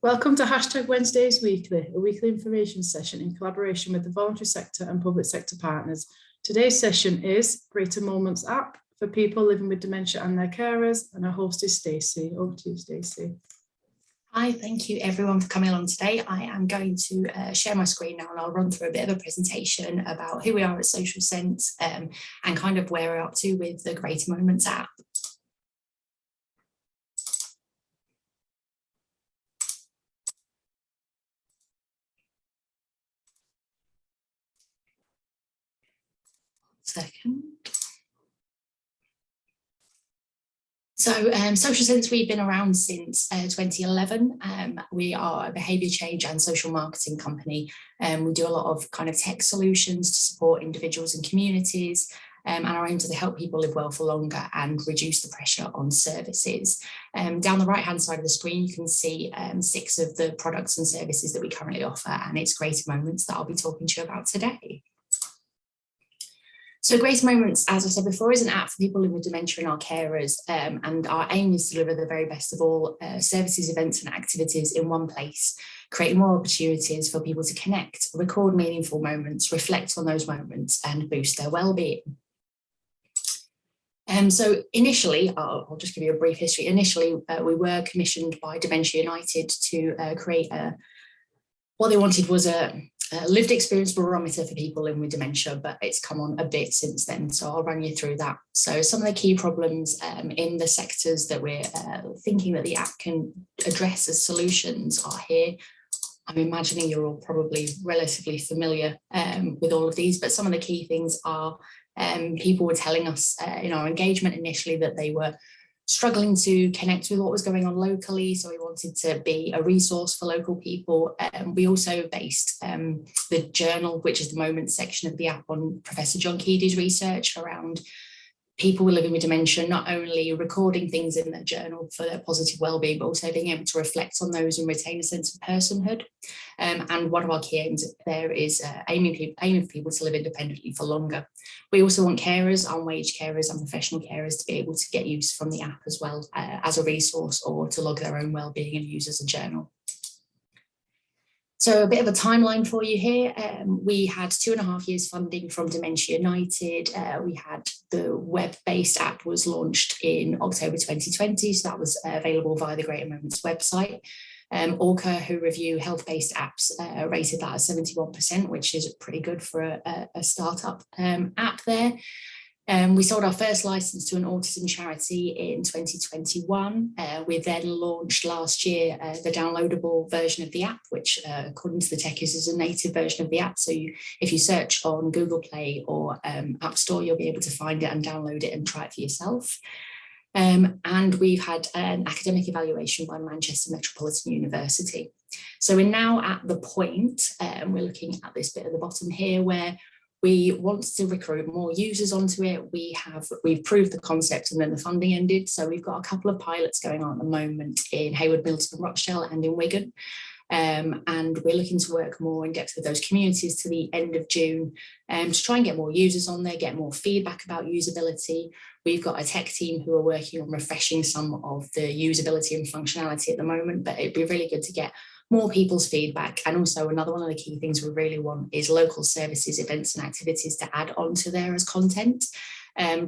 Welcome to #Wednesdays Weekly, a weekly information session in collaboration with the voluntary sector and public sector partners. Today's session is Greater Moments app for people living with dementia and their carers, and our host is Stacey. Over to you, Stacey. Hi, thank you everyone for coming along today. I am going to share my screen now and I'll run through a bit of a presentation about who we are at Social Sense and kind of where we're up to with the Greater Moments app. Second. So Social Sense, we've been around since 2011. We are a behaviour change and social marketing company. We do a lot of kind of tech solutions to support individuals and communities, and our aim is to help people live well for longer and reduce the pressure on services. Down the right hand side of the screen, you can see 6 of the products and services that we currently offer, and it's Greater Moments that I'll be talking to you about today. So Greater Moments, as I said before, is an app for people living with dementia and our carers, and our aim is to deliver the very best of all services, events and activities in one place, creating more opportunities for people to connect, record meaningful moments, reflect on those moments and boost their well-being. So initially, I'll just give you a brief history. Initially, we were commissioned by Dementia United to create what they wanted was a lived experience barometer for people living with dementia, but it's come on a bit since then, so I'll run you through that. So some of the key problems in the sectors that we're thinking that the app can address as solutions are here. I'm imagining you're all probably relatively familiar with all of these, but some of the key things are people were telling us in our engagement initially that they were struggling to connect with what was going on locally, so we wanted to be a resource for local people. We also based the journal, which is the Moments section of the app, on Professor John Keady's research around people living with dementia, not only recording things in their journal for their positive well-being, but also being able to reflect on those and retain a sense of personhood. And one of our key aims there is aiming for people to live independently for longer. We also want carers, unwaged carers and professional carers to be able to get use from the app as well as a resource, or to log their own well-being and use as a journal. So a bit of a timeline for you here. We had 2.5 years funding from Dementia United. We had the web-based app was launched in October 2020, so that was available via the Greater Moments website. Orca, who review health-based apps, rated that as 71%, which is pretty good for a startup app there. We sold our first license to an autism charity in 2021. We then launched last year the downloadable version of the app, which according to the techies is a native version of the app. So if you search on Google Play or App Store, you'll be able to find it and download it and try it for yourself. And we've had an academic evaluation by Manchester Metropolitan University. So we're now at the point, we're looking at this bit at the bottom here, where we want to recruit more users onto it. We've proved the concept and then the funding ended. So we've got a couple of pilots going on at the moment in Hayward, Milton and Rochdale and in Wigan. And we're looking to work more in depth with those communities to the end of June to try and get more users on there, get more feedback about usability. We've got a tech team who are working on refreshing some of the usability and functionality at the moment, but it'd be really good to get more people's feedback. And also another one of the key things we really want is local services, events and activities to add onto there as content.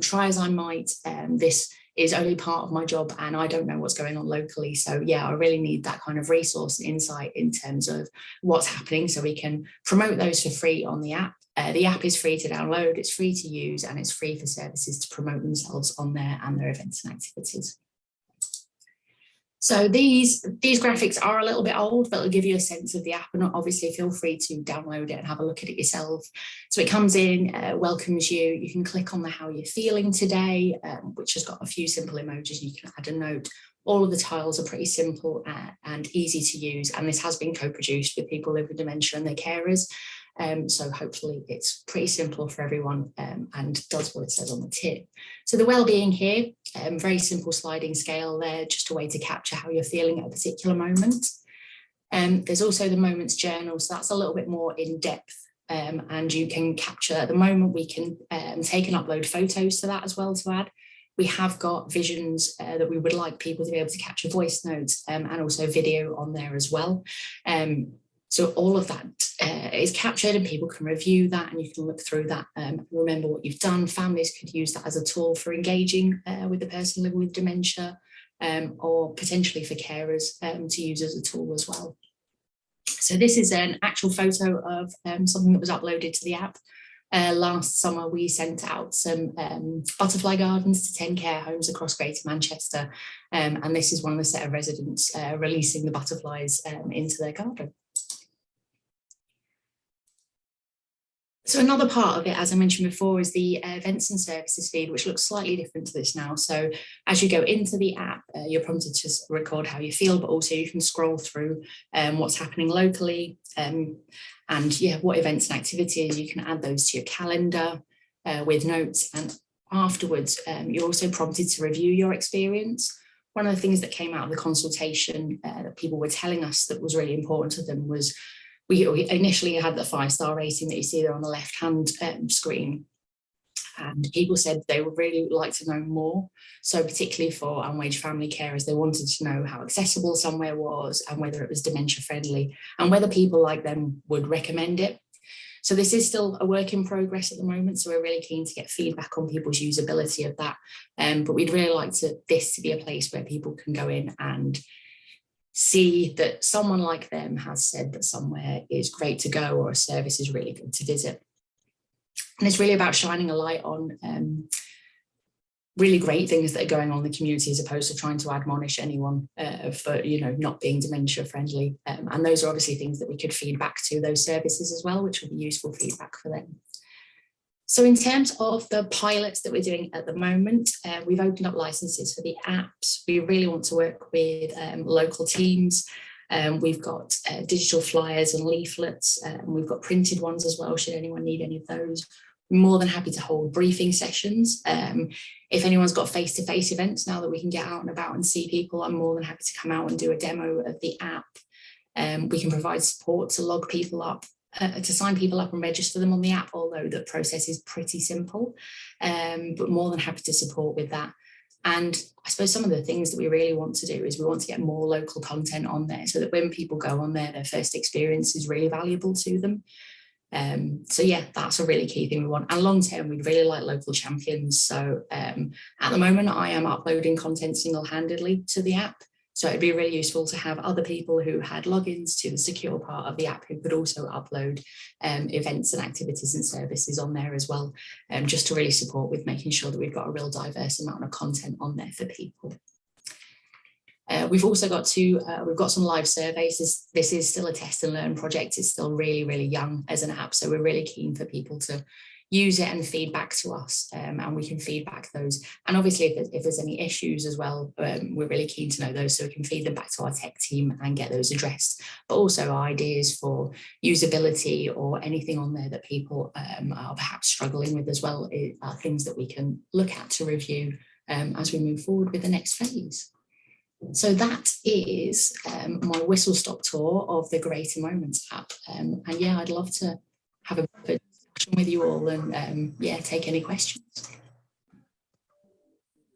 Try as I might, this is only part of my job and I don't know what's going on locally. So yeah, I really need that kind of resource and insight in terms of what's happening so we can promote those for free on the app. The app is free to download, it's free to use, and it's free for services to promote themselves on there and their events and activities. So these graphics are a little bit old, but it'll give you a sense of the app, and obviously feel free to download it and have a look at it yourself. So it comes in, welcomes you. You can click on the how you're feeling today, which has got a few simple emojis. You can add a note. All of the tiles are pretty simple and easy to use, and this has been co-produced with people living with dementia and their carers. So hopefully it's pretty simple for everyone and does what it says on the tin. So the well-being here, very simple sliding scale there, just a way to capture how you're feeling at a particular moment. There's also the moments journal, so that's a little bit more in depth, and you can capture, at the moment we can take and upload photos to that as well to add. We have got visions that we would like people to be able to capture voice notes and also video on there as well. So all of that is captured and people can review that and you can look through that and remember what you've done. Families could use that as a tool for engaging with the person living with dementia or potentially for carers to use as a tool as well. So this is an actual photo of something that was uploaded to the app. Last summer, we sent out some butterfly gardens to 10 care homes across Greater Manchester. And this is one of the set of residents releasing the butterflies into their garden. So another part of it, as I mentioned before, is the events and services feed, which looks slightly different to this now. So as you go into the app, you're prompted to record how you feel, but also you can scroll through what's happening locally and what events and activities. You can add those to your calendar with notes. And afterwards, you're also prompted to review your experience. One of the things that came out of the consultation that people were telling us that was really important to them was we initially had the 5-star rating that you see there on the left-hand screen. And people said they would really like to know more. So particularly for unwaged family carers, they wanted to know how accessible somewhere was and whether it was dementia friendly and whether people like them would recommend it. So this is still a work in progress at the moment. So we're really keen to get feedback on people's usability of that. But we'd really like this to be a place where people can go in and see that someone like them has said that somewhere is great to go or a service is really good to visit. And it's really about shining a light on really great things that are going on in the community as opposed to trying to admonish anyone for not being dementia friendly. And those are obviously things that we could feed back to those services as well, which will be useful feedback for them. So in terms of the pilots that we're doing at the moment, we've opened up licenses for the apps. We really want to work with local teams. We've got digital flyers and leaflets. We've got printed ones as well, should anyone need any of those. We're more than happy to hold briefing sessions. If anyone's got face-to-face events now that we can get out and about and see people, I'm more than happy to come out and do a demo of the app. We can provide support to log people up, to sign people up and register them on the app, although the process is pretty simple, but more than happy to support with that. And I suppose some of the things that we really want to do is we want to get more local content on there so that when people go on there, their first experience is really valuable to them. So yeah, that's a really key thing we want. And long term, we'd really like local champions. So at the moment, I am uploading content single-handedly to the app. So it'd be really useful to have other people who had logins to the secure part of the app who could also upload events and activities and services on there as well, just to really support with making sure that we've got a real diverse amount of content on there for people. We've also got we've got some live surveys. This is still a test and learn project. It's still really, really young as an app. So we're really keen for people to use it and feedback to us, and we can feedback those. And obviously if there's any issues as well, we're really keen to know those so we can feed them back to our tech team and get those addressed, but also ideas for usability or anything on there that people are perhaps struggling with as well are things that we can look at to review as we move forward with the next phase. So that is my whistle-stop tour of the Greater Moments app. And yeah, I'd love to have a discussion with you all and take any questions.